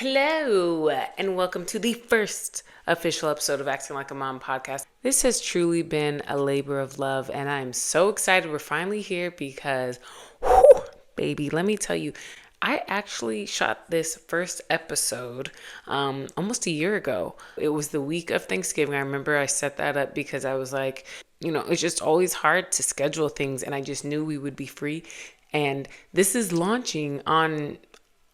Hello, and welcome to the first official episode of Acting Like a Mom podcast. This has truly been a labor of love, and I'm so excited we're finally here because, baby, let me tell you, I actually shot this first episode almost a year ago. It was the week of Thanksgiving. I remember I set that up because I was like, it's just always hard to schedule things, and I just knew we would be free. And this is launching on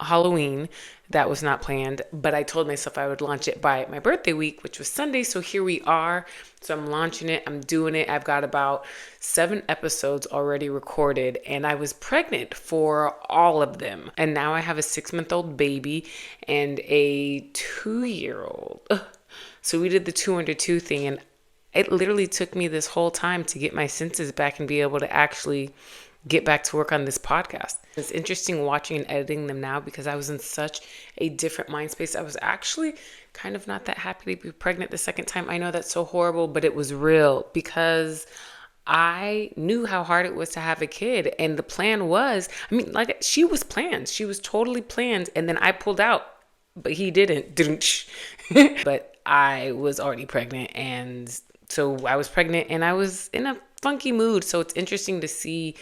Halloween. That was not planned, but I told myself I would launch it by my birthday week, which was Sunday. So here we are. So I'm launching it. I'm doing it. I've got about 7 episodes already recorded, and I was pregnant for all of them. And now I have a 6-month-old baby and a 2-year-old. So we did the 2 under 2 thing, and it literally took me this whole time to get my senses back and be able to actually get back to work on this podcast. It's interesting watching and editing them now because I was in such a different mind space. I was actually kind of not that happy to be pregnant the second time. I know that's so horrible, but it was real because I knew how hard it was to have a kid. And the plan was, she was planned. She was totally planned. And then I pulled out, but he didn't. But I was already pregnant. And so I was pregnant and I was in a funky mood. So it's interesting to see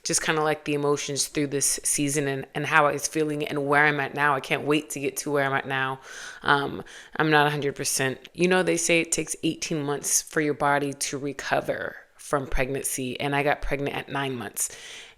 just kind of like the emotions through this season and how I was feeling and where I'm at now. I can't wait to get to where I'm at now. I'm not 100%. They say it takes 18 months for your body to recover from pregnancy. And I got pregnant at 9 months.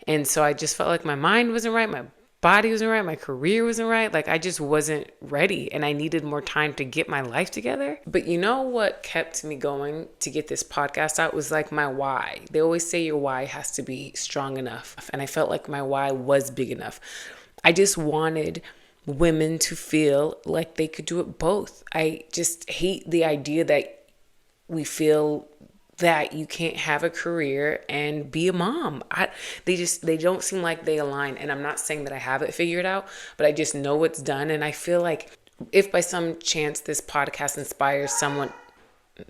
And so I just felt like my mind wasn't right. My body wasn't right. My career wasn't right. Like I just wasn't ready and I needed more time to get my life together. But you know what kept me going to get this podcast out was like my why. They always say your why has to be strong enough. And I felt like my why was big enough. I just wanted women to feel like they could do it both. I just hate the idea that we feel that you can't have a career and be a mom. They don't seem like they align. And I'm not saying that I have it figured out, but I just know it's done. And I feel like if by some chance this podcast inspires someone,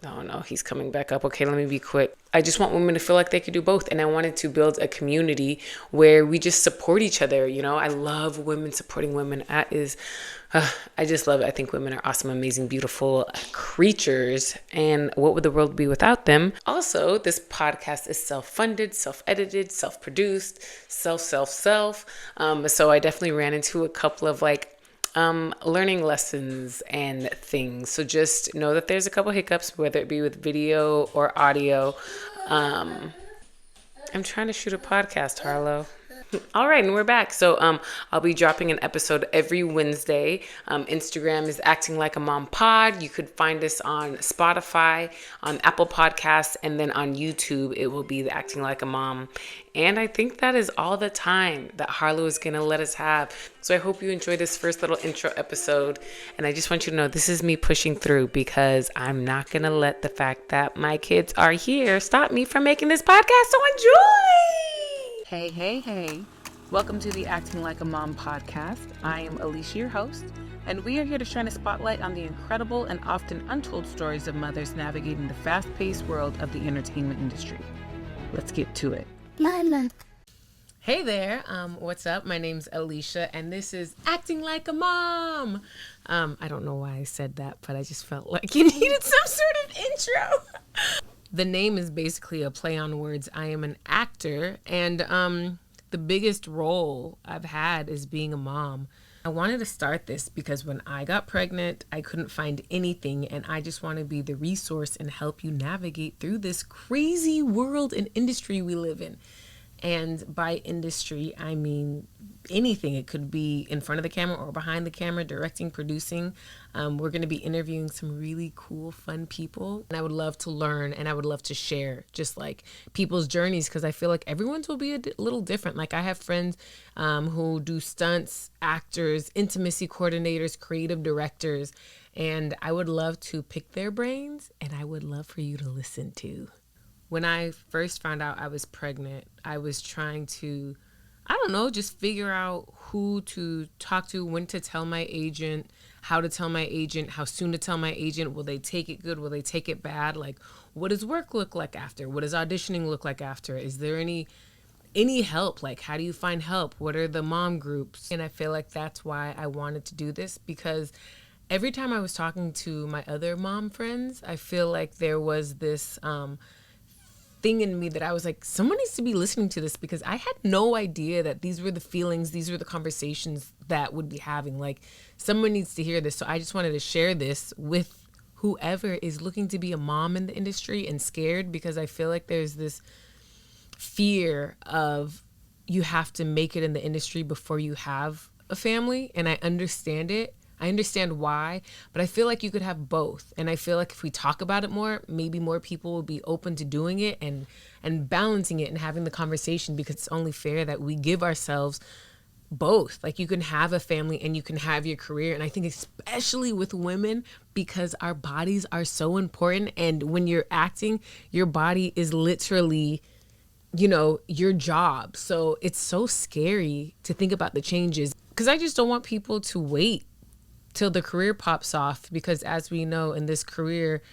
oh no, he's coming back up. Okay, let me be quick. I just want women to feel like they could do both. And I wanted to build a community where we just support each other. I love women supporting women. I just love it. I think women are awesome, amazing, beautiful creatures. And what would the world be without them? Also, this podcast is self-funded, self-edited, self-produced, self. So I definitely ran into a couple of learning lessons and things. So just know that there's a couple hiccups, whether it be with video or audio. I'm trying to shoot a podcast, Harlow. All right, and we're back. So I'll be dropping an episode every Wednesday. Instagram is Acting Like a Mom Pod. You could find us on Spotify, on Apple Podcasts, and then on YouTube, it will be the Acting Like a Mom. And I think that is all the time that Harlow is going to let us have. So I hope you enjoy this first little intro episode. And I just want you to know this is me pushing through because I'm not going to let the fact that my kids are here stop me from making this podcast. So enjoy! Hey. Welcome to the Acting Like a Mom podcast. I am Alicia, your host, and we are here to shine a spotlight on the incredible and often untold stories of mothers navigating the fast-paced world of the entertainment industry. Let's get to it. Lila. Hey there, what's up? My name's Alicia, and this is Acting Like a Mom. I don't know why I said that, but I just felt like you needed some sort of intro. The name is basically a play on words. I am an actor, and the biggest role I've had is being a mom. I wanted to start this because when I got pregnant, I couldn't find anything, and I just want to be the resource and help you navigate through this crazy world and industry we live in. And by industry, I mean anything. It could be in front of the camera or behind the camera, directing, producing. We're going to be interviewing some really cool, fun people. And I would love to learn and I would love to share just like people's journeys because I feel like everyone's will be a little different. Like I have friends who do stunts, actors, intimacy coordinators, creative directors. And I would love to pick their brains and I would love for you to listen to. When I first found out I was pregnant, I was trying to, just figure out who to talk to, when to tell my agent, how to tell my agent, how soon to tell my agent. Will they take it good? Will they take it bad? Like, what does work look like after? What does auditioning look like after? Is there any any help. Like, how do you find help? What are the mom groups? And I feel like that's why I wanted to do this, because every time I was talking to my other mom friends, I feel like there was this thing in me that I was like, someone needs to be listening to this, because I had no idea that these were the feelings, these were the conversations that would be having. Like, someone needs to hear this. So I just wanted to share this with whoever is looking to be a mom in the industry and scared, because I feel like there's this fear of you have to make it in the industry before you have a family. And I understand it. I understand why, but I feel like you could have both. And I feel like if we talk about it more, maybe more people will be open to doing it and balancing it and having the conversation, because it's only fair that we give ourselves both. Like, you can have a family and you can have your career. And I think especially with women, because our bodies are so important. And when you're acting, your body is literally, your job. So it's so scary to think about the changes, because I just don't want people to wait till the career pops off, because as we know, in this career,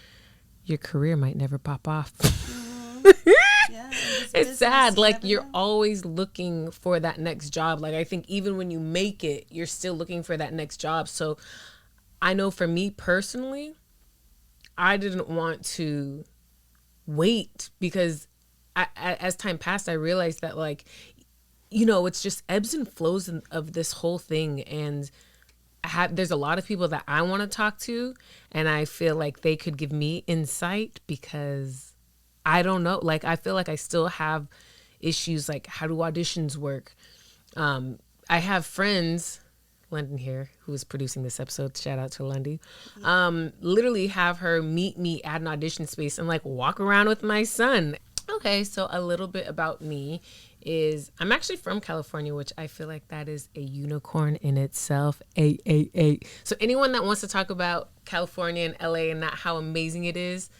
your career might never pop off. Yeah, it's sad. Like, you're always looking for that next job. Like, I think even when you make it, you're still looking for that next job. So I know for me personally, I didn't want to wait, because as time passed, I realized that, like, it's just ebbs and flows of this whole thing. And there's a lot of people that I want to talk to, and I feel like they could give me insight, because I don't know. Like, I feel like I still have issues. Like, how do auditions work? I have friends, London here, who is producing this episode. Shout out to Lundy. Literally have her meet me at an audition space and, like, walk around with my son. Okay, so a little bit about me is I'm actually from California, which I feel like that is a unicorn in itself. So anyone that wants to talk about California and LA and not how amazing it is,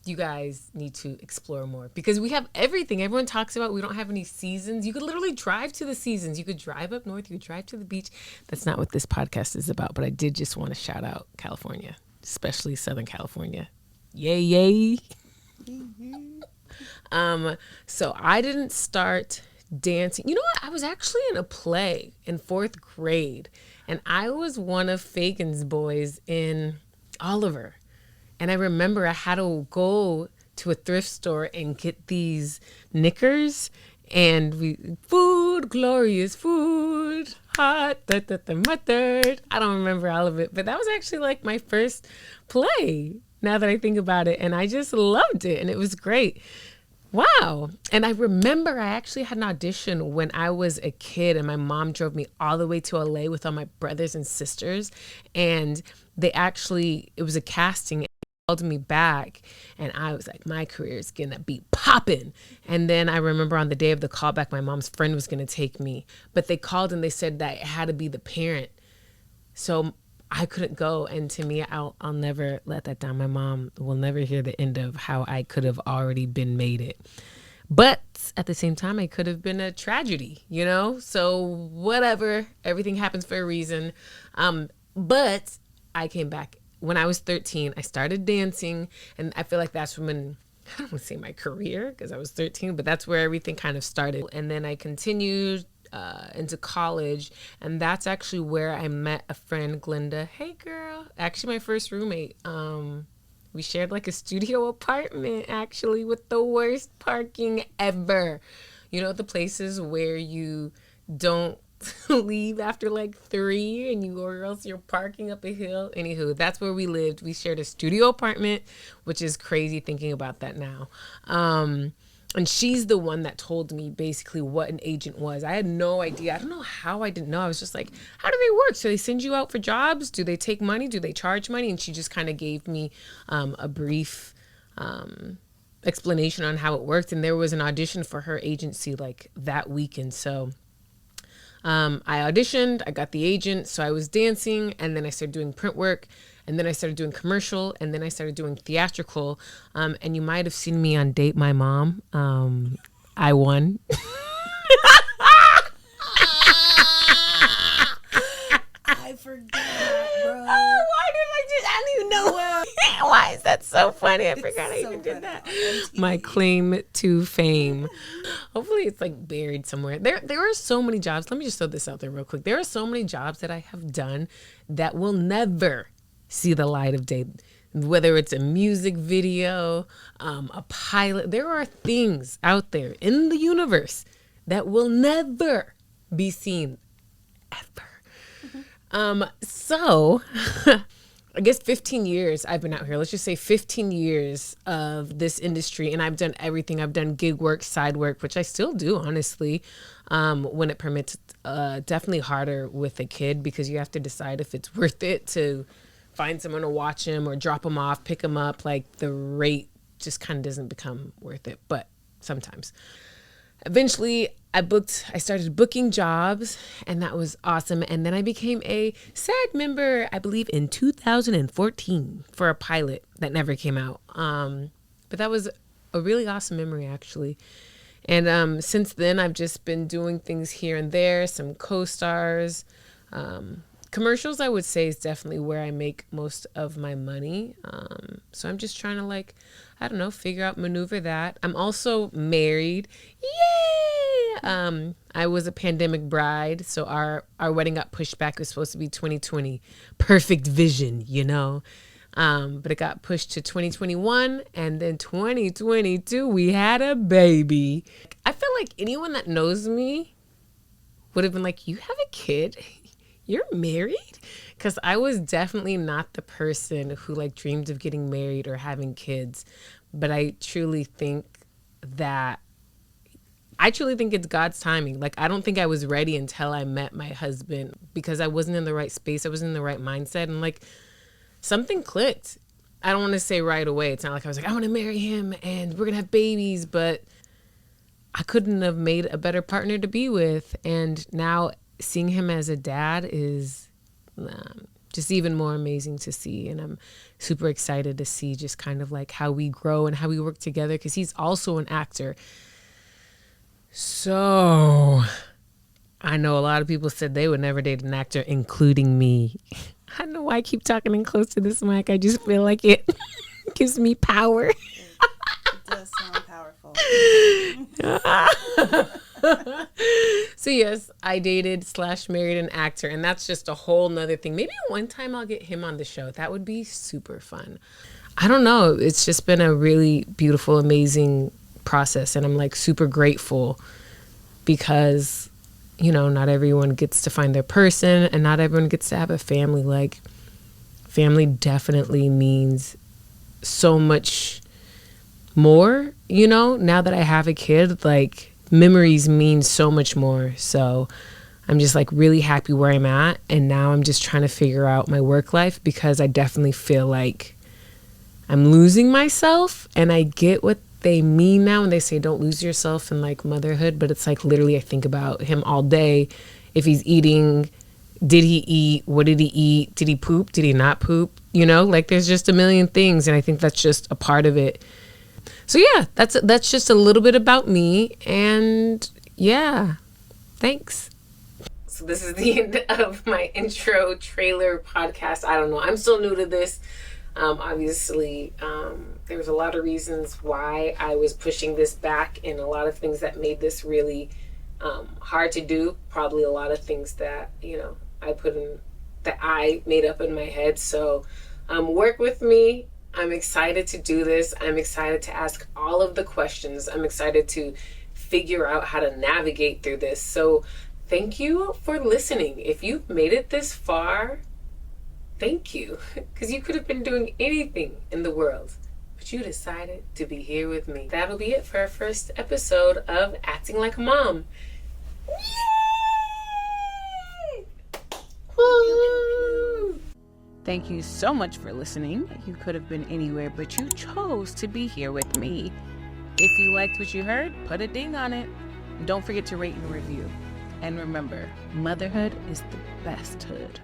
you guys need to explore more, because we have everything. Everyone talks about we don't have any seasons. You could literally drive to the seasons. You could drive up north. You could drive to the beach. That's not what this podcast is about, but I did just want to shout out California, especially Southern California. Yay. So I didn't start dancing. You know what? I was actually in a play in 4th grade, and I was one of Fagan's boys in Oliver. And I remember I had to go to a thrift store and get these knickers, and food, glorious food, hot, muttered. I don't remember all of it, but that was actually like my first play, now that I think about it. And I just loved it, and it was great. Wow. And I remember I actually had an audition when I was a kid, and my mom drove me all the way to LA with all my brothers and sisters. And it was a casting, and they called me back, and I was like, my career is going to be popping. And then I remember on the day of the callback, my mom's friend was going to take me, but they called and they said that it had to be the parent. So I couldn't go. And to me, I'll never let that down. My mom will never hear the end of how I could have already been made it. But at the same time, it could have been a tragedy, So whatever, everything happens for a reason. But I came back. When I was 13, I started dancing. And I feel like that's when, I don't want to say my career, because I was 13, but that's where everything kind of started. And then I continued into college, and that's actually where I met a friend, Glinda. Hey girl, actually my first roommate. We shared like a studio apartment, actually, with the worst parking ever. The places where you don't leave after like 3 or else you're parking up a hill. Anywho, that's where we lived. We shared a studio apartment, which is crazy thinking about that now. And she's the one that told me basically what an agent was. I had no idea. I don't know how I didn't know. I was just like, how do they work? So they send you out for jobs? Do they take money? Do they charge money? And she just kind of gave me a brief explanation on how it worked. And there was an audition for her agency like that weekend. So I auditioned, I got the agent, so I was dancing, and then I started doing print work, and then I started doing commercial, and then I started doing theatrical, and you might have seen me on Date My Mom. I won. I forgot, bro. Oh, why did I don't even know. Why is that so funny? I forgot I even did that. My claim to fame. Hopefully it's like buried somewhere. There are so many jobs. Let me just throw this out there real quick. There are so many jobs that I have done that will never see the light of day. Whether it's a music video, a pilot, there are things out there in the universe that will never be seen ever. So I guess 15 years I've been out here. Let's just say 15 years of this industry, and I've done everything. I've done gig work, side work, which I still do, honestly, when it permits. Definitely harder with a kid because you have to decide if it's worth it to find someone to watch him or drop him off, pick him up. Like the rate just kind of doesn't become worth it, but sometimes. Eventually, I started booking jobs, and that was awesome. And then I became a SAG member, I believe in 2014 for a pilot that never came out. But that was a really awesome memory, actually. And since then, I've just been doing things here and there, some co-stars. Commercials, I would say, is definitely where I make most of my money. So I'm just trying to, figure out, maneuver that. I'm also married. Yay! I was a pandemic bride, so our wedding got pushed back. It was supposed to be 2020. Perfect vision, but it got pushed to 2021, and then 2022, we had a baby. I feel like anyone that knows me would have been like, you have a kid? You're married? Because I was definitely not the person who dreamed of getting married or having kids. But I truly think it's God's timing. I don't think I was ready until I met my husband because I wasn't in the right space. I wasn't in the right mindset. And something clicked. I don't want to say right away. It's not like I was I want to marry him and we're going to have babies. But I couldn't have made a better partner to be with. And now seeing him as a dad is just even more amazing to see. And I'm super excited to see just kind of how we grow and how we work together because he's also an actor. So I know a lot of people said they would never date an actor, including me. I don't know why I keep talking in close to this mic. I just feel like it gives me power. It does sound powerful. So yes, I dated / married an actor, and that's just a whole nother thing. Maybe one time I'll get him on the show. That would be super fun. I don't know. It's just been a really beautiful, amazing process, and I'm super grateful because, not everyone gets to find their person, and not everyone gets to have a family. Family definitely means so much more, now that I have a kid, memories mean so much more. So I'm just really happy where I'm at. And now I'm just trying to figure out my work life because I definitely feel like I'm losing myself. And I get what they mean now when they say don't lose yourself in motherhood. But it's literally I think about him all day. If he's eating, did he eat? What did he eat? Did he poop? Did he not poop? There's just a million things. And I think that's just a part of it. So yeah, that's just a little bit about me, and yeah, thanks. So this is the end of my intro trailer podcast. I don't know. I'm still new to this. Obviously, there's a lot of reasons why I was pushing this back and a lot of things that made this really hard to do. Probably a lot of things that, I made up in my head. So work with me. I'm excited to do this. I'm excited to ask all of the questions. I'm excited to figure out how to navigate through this. So thank you for listening. If you've made it this far, thank you. Because you could have been doing anything in the world, but you decided to be here with me. That'll be it for our first episode of Acting Like a Mom. Yay! Woo! Thank you so much for listening. You could have been anywhere, but you chose to be here with me. If you liked what you heard, put a ding on it. Don't forget to rate and review. And remember, motherhood is the best hood.